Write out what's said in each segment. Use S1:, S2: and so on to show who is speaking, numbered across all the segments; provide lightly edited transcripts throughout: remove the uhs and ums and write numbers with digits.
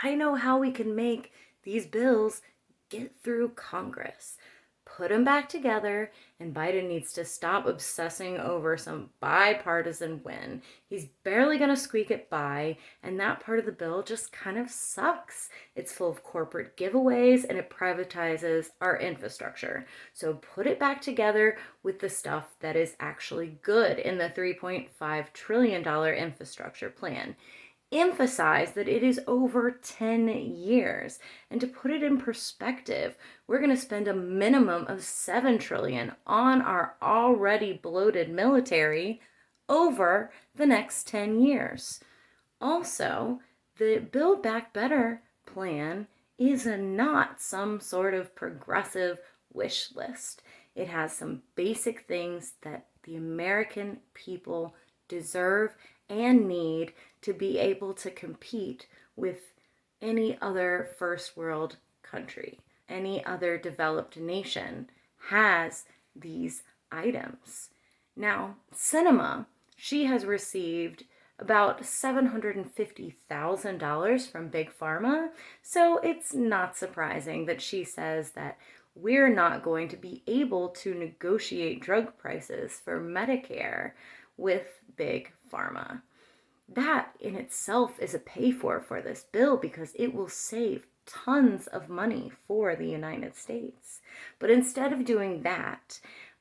S1: I know how we can make these bills get through Congress. Put them back together, and Biden needs to stop obsessing over some bipartisan win. He's barely going to squeak it by, and that part of the bill just kind of sucks. It's full of corporate giveaways and it privatizes our infrastructure. So put it back together with the stuff that is actually good in the $3.5 trillion infrastructure plan. Emphasize that it is over 10 years. And to put it in perspective, we're going to spend a minimum of 7 trillion on our already bloated military over the next 10 years. Also, the Build Back Better plan is not some sort of progressive wish list. It has some basic things that the American people deserve and need to be able to compete with any other first world country. Any other developed nation has these items. Now, Sinema, she has received about $750,000 from Big Pharma, so it's not surprising that she says that we're not going to be able to negotiate drug prices for Medicare with Big Pharma. That in itself is a pay for this bill because it will save tons of money for the United States. But instead of doing that,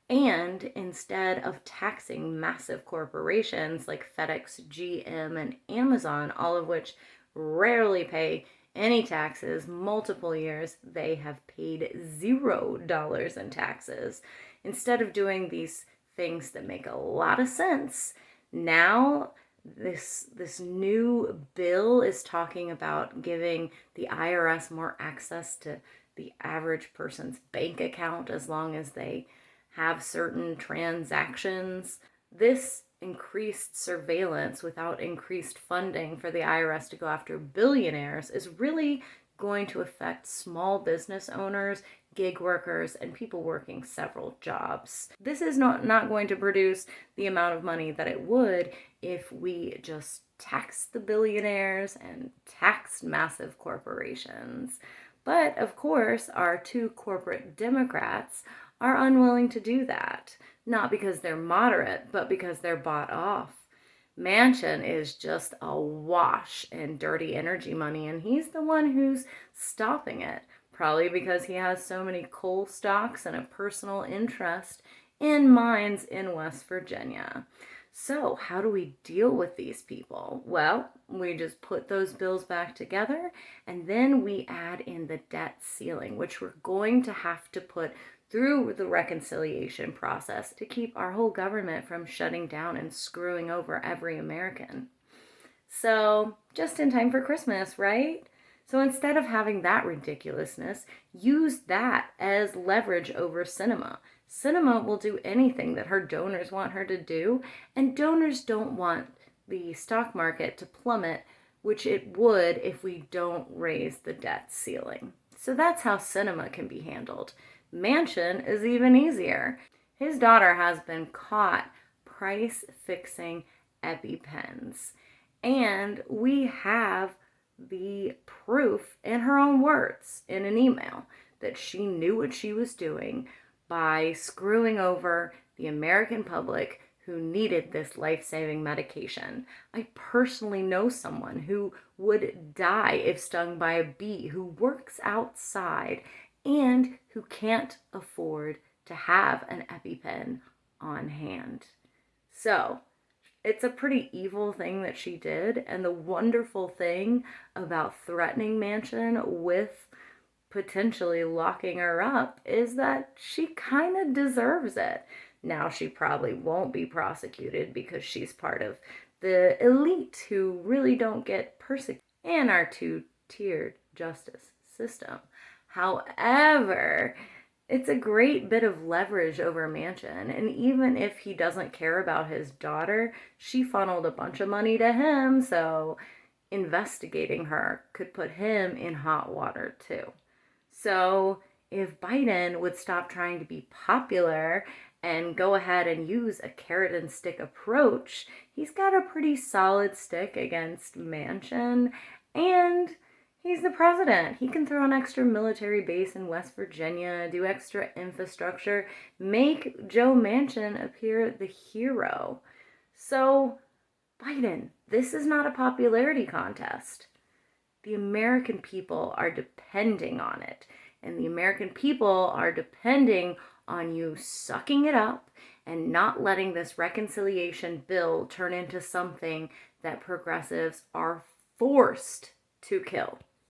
S1: and instead of taxing massive corporations like FedEx, GM, and Amazon, all of which rarely pay any taxes, multiple years they have paid $0 in taxes. Instead of doing these things that make a lot of sense, now this new bill is talking about giving the IRS more access to the average person's bank account as long as they have certain transactions. This increased surveillance without increased funding for the IRS to go after billionaires is really going to affect small business owners, gig workers, and people working several jobs. This is not going to produce the amount of money that it would if we just taxed the billionaires and taxed massive corporations. But of course, our two corporate Democrats are unwilling to do that. Not because they're moderate, but because they're bought off. Manchin is just awash in dirty energy money, and he's the one who's stopping it. Probably because he has so many coal stocks and a personal interest in mines in West Virginia. So, how do we deal with these people? Well, we just put those bills back together, and then we add in the debt ceiling, which we're going to have to put through the reconciliation process to keep our whole government from shutting down and screwing over every American. So, just in time for Christmas, right? So instead of having that ridiculousness, use that as leverage over Sinema. Sinema will do anything that her donors want her to do, and donors don't want the stock market to plummet, which it would if we don't raise the debt ceiling. So that's how Sinema can be handled. Manchin is even easier. His daughter has been caught price fixing EpiPens, and we have the proof in her own words in an email that she knew what she was doing by screwing over the American public who needed this life-saving medication. I personally know someone who would die if stung by a bee, who works outside and who can't afford to have an EpiPen on hand. So, it's a pretty evil thing that she did, and the wonderful thing about threatening Manchin with potentially locking her up is that she kind of deserves it. Now, she probably won't be prosecuted because she's part of the elite who really don't get persecuted in our two-tiered justice system. However, it's a great bit of leverage over Manchin, and even if he doesn't care about his daughter, she funneled a bunch of money to him, so investigating her could put him in hot water too. So if Biden would stop trying to be popular and go ahead and use a carrot and stick approach, he's got a pretty solid stick against Manchin, and he's the president. He can throw an extra military base in West Virginia, do extra infrastructure, make Joe Manchin appear the hero. So, Biden, this is not a popularity contest. The American people are depending on it. And the American people are depending on you sucking it up and not letting this reconciliation bill turn into something that progressives are forced to kill.